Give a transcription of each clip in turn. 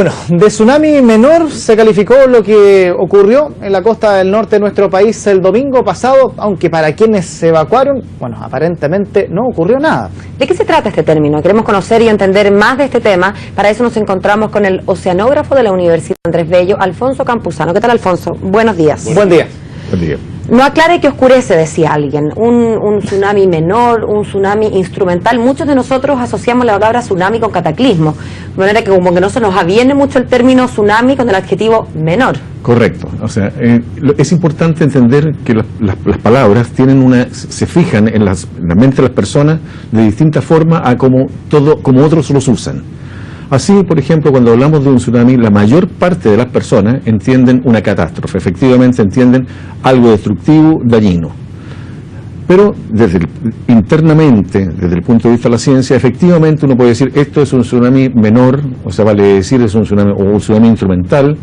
Bueno, de tsunami menor se calificó lo que ocurrió en la costa del norte de nuestro país el domingo pasado, aunque para quienes se evacuaron, bueno, aparentemente no ocurrió nada. ¿De qué se trata este término? Queremos conocer y entender más de este tema. Para eso nos encontramos con el oceanógrafo de la Universidad Andrés Bello, Alfonso Campuzano. ¿Qué tal, Alfonso? Buenos días. Buen día. Buen día. No aclare que oscurece, decía alguien. Un tsunami menor, un tsunami instrumental. Muchos de nosotros asociamos la palabra tsunami con cataclismo. De manera que como que no se nos aviene mucho el término tsunami con el adjetivo menor. Correcto. O sea, es importante entender que las palabras tienen se fijan en la mente de las personas de distinta forma a como otros los usan. Así, por ejemplo, cuando hablamos de un tsunami, la mayor parte de las personas entienden una catástrofe, efectivamente entienden algo destructivo, dañino. Pero internamente, desde el punto de vista de la ciencia, efectivamente uno puede decir esto es un tsunami menor, o sea, vale decir es un tsunami instrumental,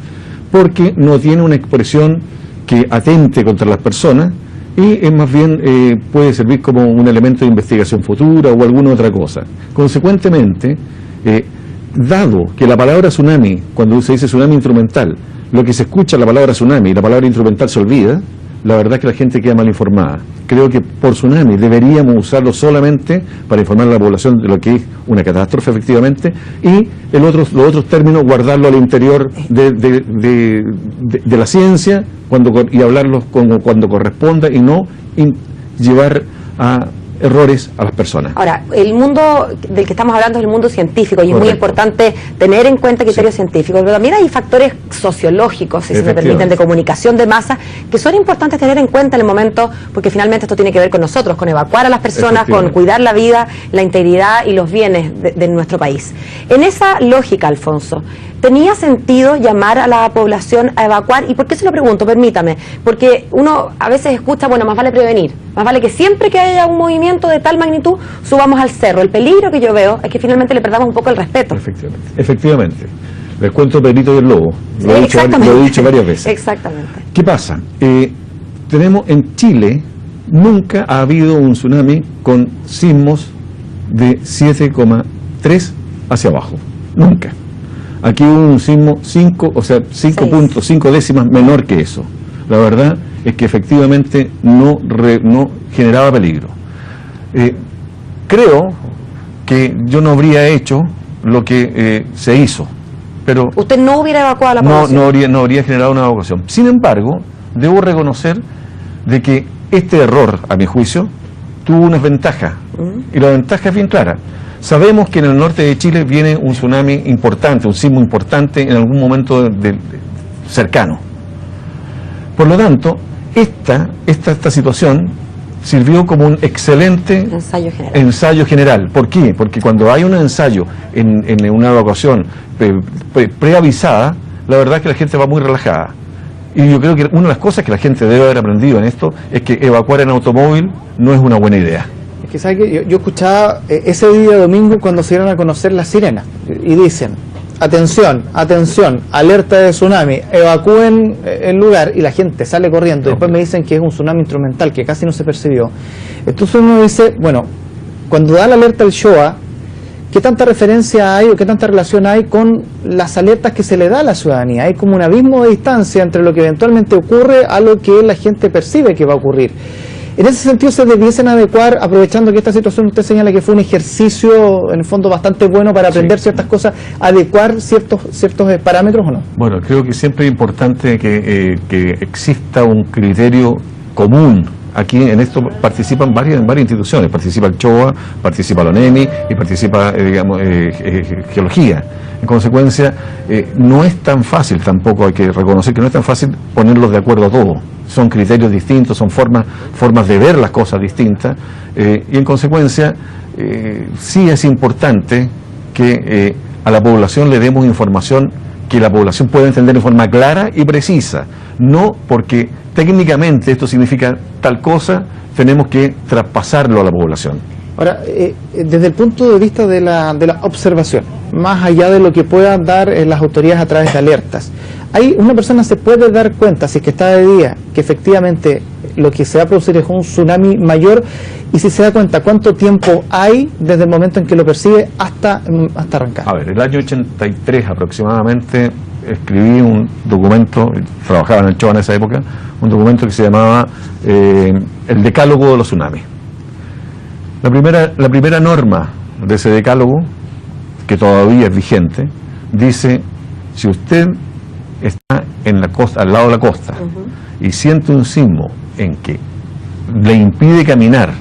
porque no tiene una expresión que atente contra las personas y es más bien puede servir como un elemento de investigación futura o alguna otra cosa. Consecuentemente, dado que la palabra tsunami, cuando se dice tsunami instrumental, lo que se escucha la palabra tsunami y la palabra instrumental se olvida, la verdad es que la gente queda mal informada. Creo que por tsunami deberíamos usarlo solamente para informar a la población de lo que es una catástrofe, efectivamente, y los otros términos guardarlo al interior de la ciencia y hablarlos cuando corresponda y no llevar a errores a las personas. Ahora, el mundo del que estamos hablando es el mundo científico y es muy importante tener en cuenta criterios científicos, pero también hay factores sociológicos, si se me permiten, de comunicación de masa, que son importantes tener en cuenta en el momento, porque finalmente esto tiene que ver con nosotros, con evacuar a las personas, con cuidar la vida, la integridad y los bienes de nuestro país. En esa lógica, Alfonso, ¿tenía sentido llamar a la población a evacuar? ¿Y por qué se lo pregunto? Permítame. Porque uno a veces escucha, bueno, más vale prevenir. Más vale que siempre que haya un movimiento de tal magnitud, subamos al cerro. El peligro que yo veo es que finalmente le perdamos un poco el respeto. Efectivamente. Les cuento Pedrito y el Lobo. Lo he dicho varias veces. Exactamente. ¿Qué pasa? Tenemos en Chile, nunca ha habido un tsunami con sismos de 7,3 hacia abajo. Nunca. Aquí hubo un sismo 5.5 décimas menor que eso. La verdad es que efectivamente no generaba peligro. Creo que yo no habría hecho lo que se hizo, pero ¿usted no hubiera evacuado a la población? No habría generado una evacuación. Sin embargo, debo reconocer de que este error, a mi juicio, tuvo unas ventajas, y la ventaja es bien clara. Sabemos que en el norte de Chile viene un tsunami importante, un sismo importante en algún momento cercano. Por lo tanto, esta situación sirvió como un excelente ensayo general. ¿Por qué? Porque cuando hay un ensayo en una evacuación preavisada, la verdad es que la gente va muy relajada. Y yo creo que una de las cosas que la gente debe haber aprendido en esto es que evacuar en automóvil no es una buena idea. Que sabe que yo escuchaba ese día domingo cuando se dieron a conocer las sirenas y dicen, atención, atención, alerta de tsunami, evacúen el lugar, y la gente sale corriendo y después me dicen que es un tsunami instrumental que casi no se percibió. Entonces uno dice, bueno, cuando da la alerta el SHOA, ¿qué tanta referencia hay o qué tanta relación hay con las alertas que se le da a la ciudadanía? Hay como un abismo de distancia entre lo que eventualmente ocurre a lo que la gente percibe que va a ocurrir. En ese sentido, ¿se debiesen adecuar, aprovechando que esta situación usted señala que fue un ejercicio, en el fondo, bastante bueno para aprender ciertas cosas, adecuar ciertos parámetros o no? Bueno, creo que siempre es importante que exista un criterio común. Aquí en esto participan varias instituciones, participa el SHOA, participa la ONEMI y participa, Geología. En consecuencia, no es tan fácil, tampoco hay que reconocer que no es tan fácil ponerlos de acuerdo a todo. Son criterios distintos, son formas de ver las cosas distintas, y en consecuencia sí es importante que a la población le demos información que la población pueda entender de forma clara y precisa, no porque técnicamente esto significa tal cosa, tenemos que traspasarlo a la población. Ahora, desde el punto de vista de la observación, más allá de lo que puedan dar las autoridades a través de alertas, una persona se puede dar cuenta, si es que está de día, que efectivamente lo que se va a producir es un tsunami mayor, y si se da cuenta, ¿cuánto tiempo hay desde el momento en que lo percibe hasta arrancar? A ver, el año 83 aproximadamente escribí un documento, trabajaba en el CHOA en esa época, un documento que se llamaba el Decálogo de los Tsunamis. La primera norma de ese decálogo, que todavía es vigente, dice: si usted está en la costa, al lado de la costa, y siente un sismo en que le impide caminar,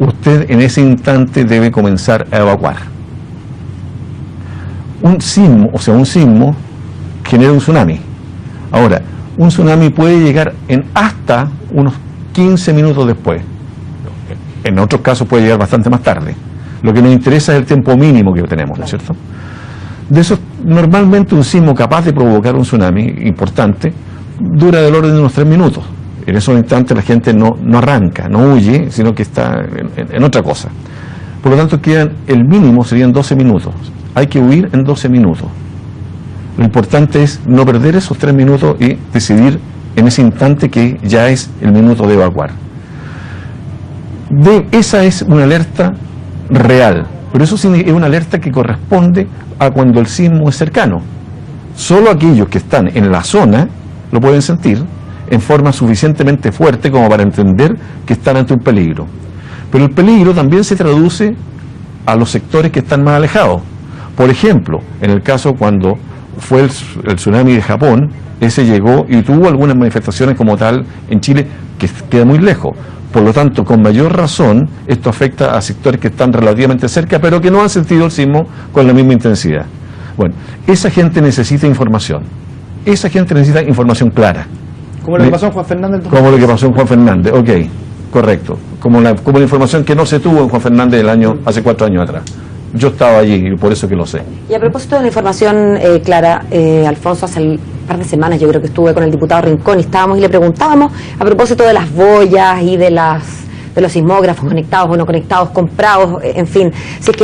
usted en ese instante debe comenzar a evacuar. Un sismo genera un tsunami. Ahora, un tsunami puede llegar en hasta unos 15 minutos después. En otros casos puede llegar bastante más tarde. Lo que nos interesa es el tiempo mínimo que tenemos, ¿no es cierto? De eso, normalmente un sismo capaz de provocar un tsunami importante dura del orden de unos 3 minutos. En esos instantes la gente no arranca, no huye, sino que está en otra cosa. Por lo tanto, el mínimo serían 12 minutos. Hay que huir en 12 minutos. Lo importante es no perder esos 3 minutos y decidir en ese instante que ya es el minuto de evacuar. Esa es una alerta real, pero eso es una alerta que corresponde a cuando el sismo es cercano. Solo aquellos que están en la zona lo pueden sentir en forma suficientemente fuerte como para entender que están ante un peligro. Pero el peligro también se traduce a los sectores que están más alejados. Por ejemplo, en el caso cuando fue el tsunami de Japón, ese llegó y tuvo algunas manifestaciones como tal en Chile que queda muy lejos. Por lo tanto, con mayor razón, esto afecta a sectores que están relativamente cerca, pero que no han sentido el sismo con la misma intensidad. Bueno, esa gente necesita información. Esa gente necesita información clara. Como lo que pasó en Juan Fernández. Como lo que pasó en Juan Fernández, ok, correcto. Como la información que no se tuvo en Juan Fernández hace 4 años atrás. Yo estaba allí y por eso que lo sé. Y a propósito de la información clara, Alfonso, hace un par de semanas yo creo que estuve con el diputado Rincón y le preguntábamos a propósito de las boyas y de los sismógrafos conectados o no conectados, comprados, en fin, si es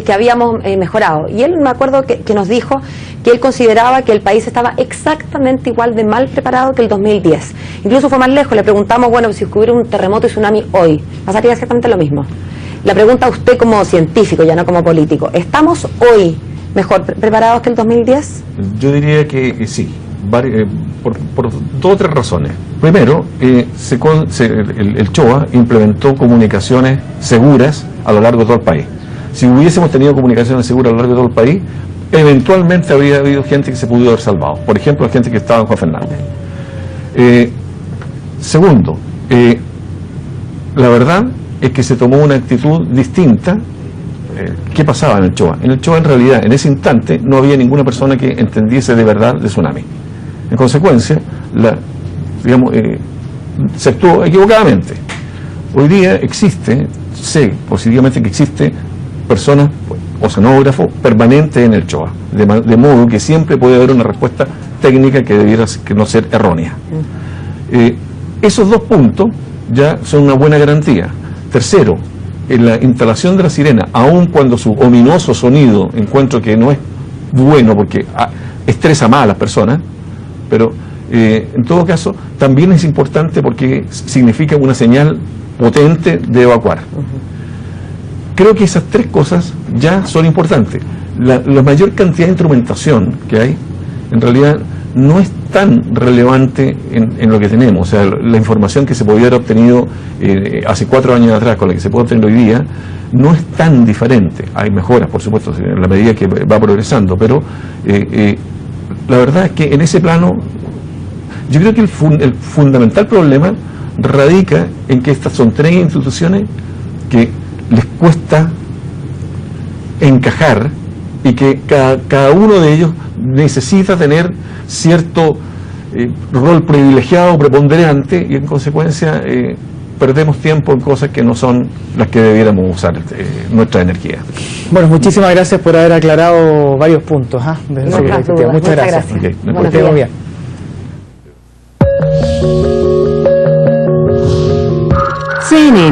que habíamos mejorado. Y él, me acuerdo que nos dijo que él consideraba que el país estaba exactamente igual de mal preparado que el 2010. Incluso fue más lejos, le preguntamos, bueno, si hubiera un terremoto y tsunami hoy, pasaría exactamente lo mismo. La pregunta a usted como científico, ya no como político, ¿estamos hoy mejor preparados que el 2010? Yo diría que sí, por 2 o 3 razones. Primero, el CHOA implementó comunicaciones seguras a lo largo de todo el país. Si hubiésemos tenido comunicaciones seguras a lo largo de todo el país, eventualmente habría habido gente que se pudo haber salvado. Por ejemplo, la gente que estaba en Juan Fernández. Segundo, la verdad es que se tomó una actitud distinta. ¿Qué pasaba en el CHOA? En el CHOA, en realidad, en ese instante, no había ninguna persona que entendiese de verdad de tsunami. En consecuencia, se actuó equivocadamente. Hoy día sé positivamente que existe personas, oceanógrafos, permanentes en el CHOA, de modo que siempre puede haber una respuesta técnica que debiera no ser errónea. Esos 2 puntos ya son una buena garantía. Tercero, en la instalación de la sirena, aun cuando su ominoso sonido encuentro que no es bueno porque estresa más a las personas, pero en todo caso también es importante porque significa una señal potente de evacuar. Creo que esas 3 cosas ya son importantes. La mayor cantidad de instrumentación que hay, en realidad, no es tan relevante en lo que tenemos. O sea, la información que se podía haber obtenido hace 4 años atrás con la que se puede obtener hoy día no es tan diferente. Hay mejoras, por supuesto, en la medida que va progresando, pero la verdad es que en ese plano yo creo que el fundamental problema radica en que estas son 3 instituciones que les cuesta encajar y que cada uno de ellos necesita tener cierto rol privilegiado, preponderante, y en consecuencia perdemos tiempo en cosas que no son las que debiéramos usar nuestra energía. Bueno, muchísimas gracias por haber aclarado varios puntos desde su perspectiva. Muchas gracias. Okay, que estemos bien. CNN